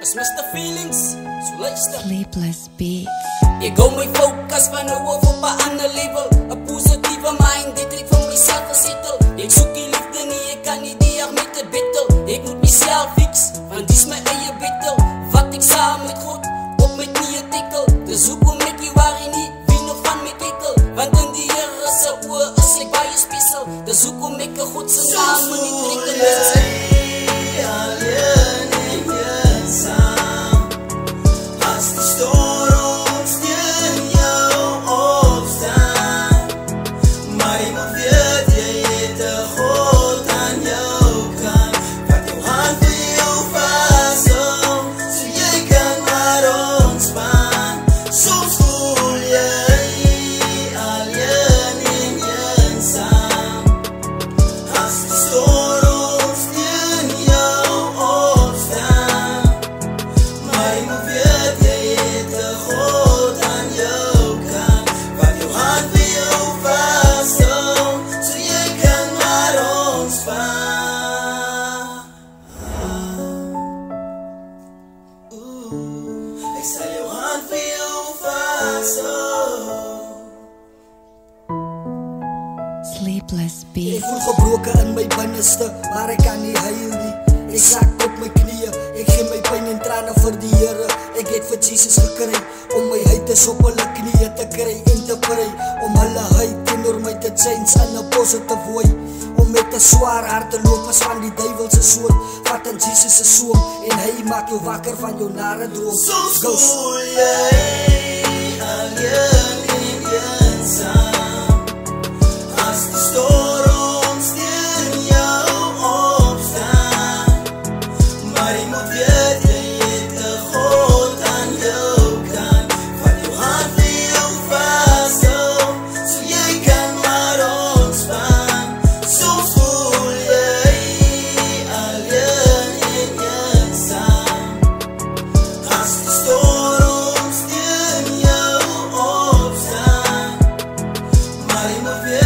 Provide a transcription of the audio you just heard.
As Mr. Feelings, so luister. Sleepless Beats. Ek hou my focus van nou af op 'n ander level. 'n Positiewe mind, dit trek van myself gesettel. Ek soek die liefde nie, ek kan nie die met die battle. Ek moet myself fix, want dis my eie battle. Wat ek saam met God op my knieë tikkel. Dis hoekom ek hier worry nie, wie nog van my kikkel. Want in die Here se oë is ek baie special. Dis hoekom ek 'n God se naam in die teken is. Ik zal jou hand voor jou vasthouden. Sleepless Ek Beats. voel gebroken in my binneste, maar ek kan nie huil nie. Ek sak op my knieën, ek gee my pyn en trane vir die Here. Ek het vir Jesus gekry, om my huid op hulle knieën te kry en te pray. Om hulle huid teenoor my te change in 'n positive way. Om met 'n swaar hart te loop as van die duiwelse soort. Vat in Jesus se soom en hy maak jou wakker van jou nare droom. Soms voel jy alleen en eensaam, as die storms teen jou opstaan. Maar jy moet weet, jy het 'n God aan jou kant, wat jou hand vir jou vashou, so jy kan maar ontspan. Soms voel jy alleen en eensaam, as die storms teen jou opstaan. Maar jy moet weet,